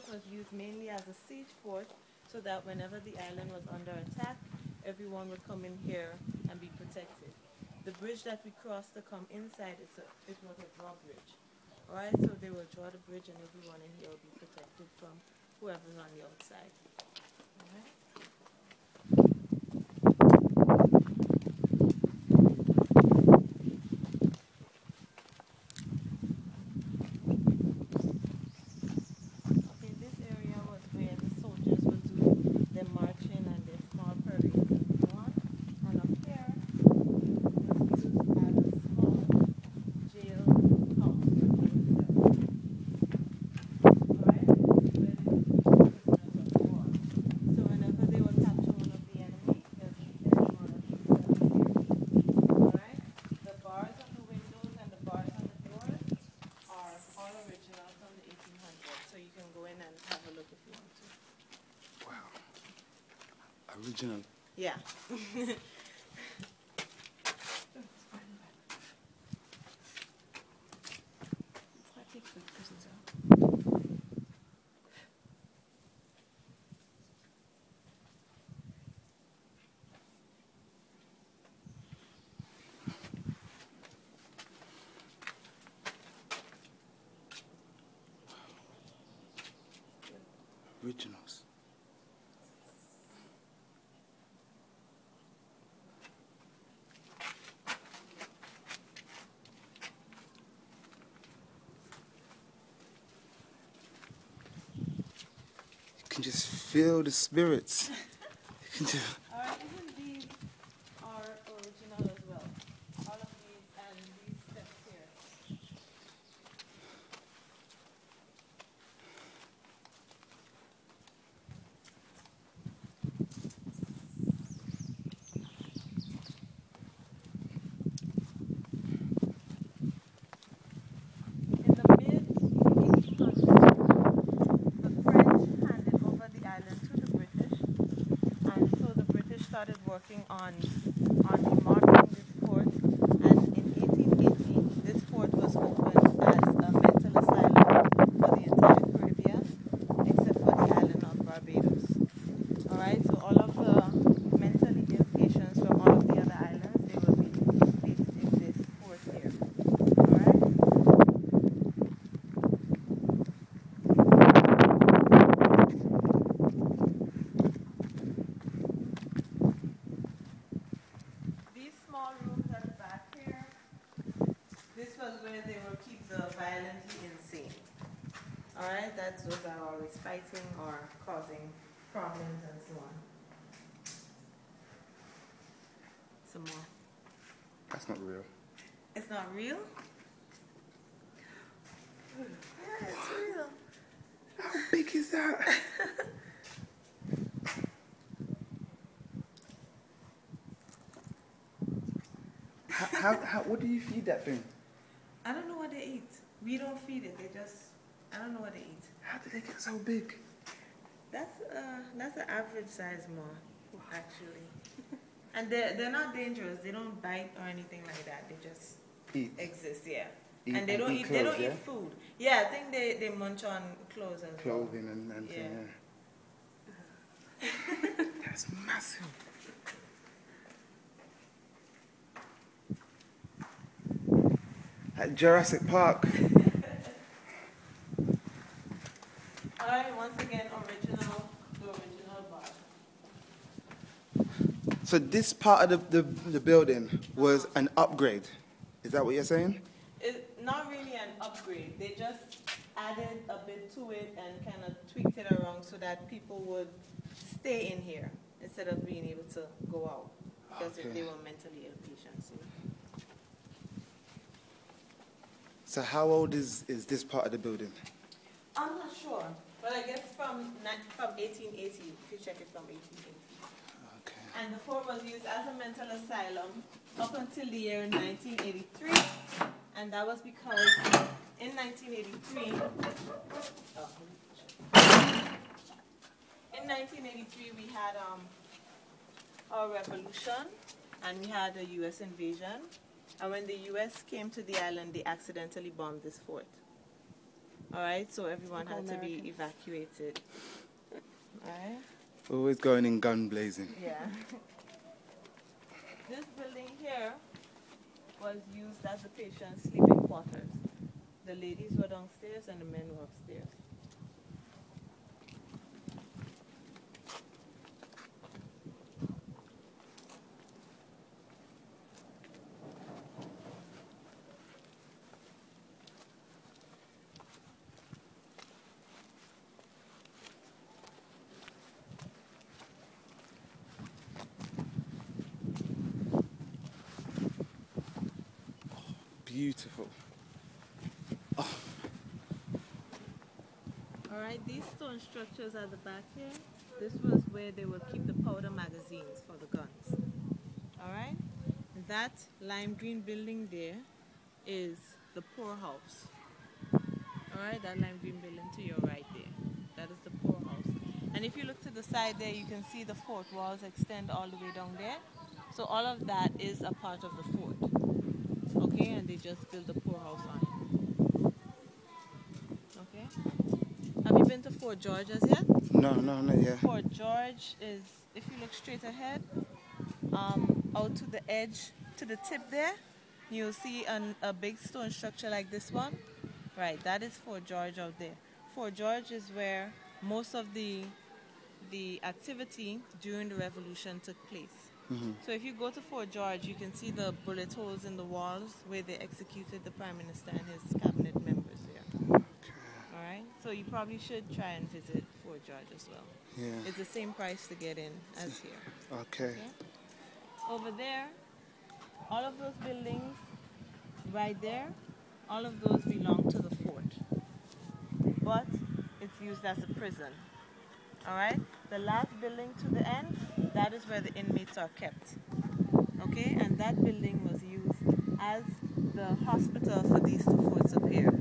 fort was used mainly as a siege fort so that whenever the island was under attack, everyone would come in here and be protected. The bridge that we crossed to come inside, it was a drawbridge. Alright, so they will draw the bridge and everyone in here will be protected from whoever's on the outside. Alright? Okay, this area was where the soldiers would do their marching and their small parades and so on. And up here was used as a small jail house for jail cells. Alright? Where they would keep prisoners of war. So whenever they would capture one of the enemy, they'll keep them in one of these cells here. Alright? The bars on the windows and the bars on the doors are all original from the 1800s. So you can go in and have a look if you want to. Wow. Original. Yeah. Originals. You can just feel the spirits. You can just... Alright, even these are original as well. All of these and these steps here. In the mid-1800s, the French handed over the island to the British, and so the British started working on demarking this fort, and in 1818 this fort was opened as a mental asylum for the entire Caribbean, except for the island of Barbados. Alright, so all of the mentally ill patients from all of the other islands, they will be placed in this fort here. Alright? These small rooms at the back here, this was where they will keep the violently insane. Alright, that's those are always fighting or causing problems and so on. Some more. That's not real. It's not real? Yeah, it's real. How big is that? What do you feed that thing? I don't know what they eat. We don't feed it. They just, I don't know what they eat. How did they get so big? That's an average size more, actually. And they're not dangerous. They don't bite or anything like that. They just Eat. exist, yeah. Eat And they don't eat. clothes, They don't yeah? eat food. Yeah, I think they munch on clothes as well. Clothing and Yeah. thing, yeah. That's massive. At Jurassic Park. Alright, once again, the original bar. So this part of the building was an upgrade. Is that what you're saying? It's not really an upgrade. They just added a bit to it and kind of tweaked it around so that people would stay in here instead of being able to go out. Because if Okay. they were mentally ill patients. You know. So how old is this part of the building? I'm not sure, but I guess from 1880, if you check it from 1880. Okay. And the fort was used as a mental asylum up until the year 1983, and that was because in 1983, we had our revolution, and we had a U.S. invasion, and when the U.S. came to the island, they accidentally bombed this fort. All right, so everyone had to be evacuated. All right. Always going in gun blazing. Yeah. This building here was used as the patient's sleeping quarters. The ladies were downstairs and the men were upstairs. Beautiful. Alright, these stone structures at the back here, this was where they would keep the powder magazines for the guns. Alright, that lime green building there is the poorhouse. Alright, that lime green building to your right there, that is the poorhouse. And if you look to the side there, you can see the fort walls extend all the way down there. So all of that is a part of the fort. Okay, and they just built the poorhouse on it. Okay. Have you been to Fort George as yet? No, not yet. Fort George is, if you look straight ahead, out to the edge, to the tip there, you'll see a big stone structure like this one. Right, that is Fort George out there. Fort George is where most of the activity during the revolution took place. So if you go to Fort George, you can see the bullet holes in the walls where they executed the Prime Minister and his cabinet members there. Alright, so you probably should try and visit Fort George as well. Yeah. It's the same price to get in as here. Okay. Over there, all of those buildings right there, all of those belong to the fort. But it's used as a prison. Alright, the last building to the end, that is where the inmates are kept. Okay, and that building was used as the hospital for these two forts up here.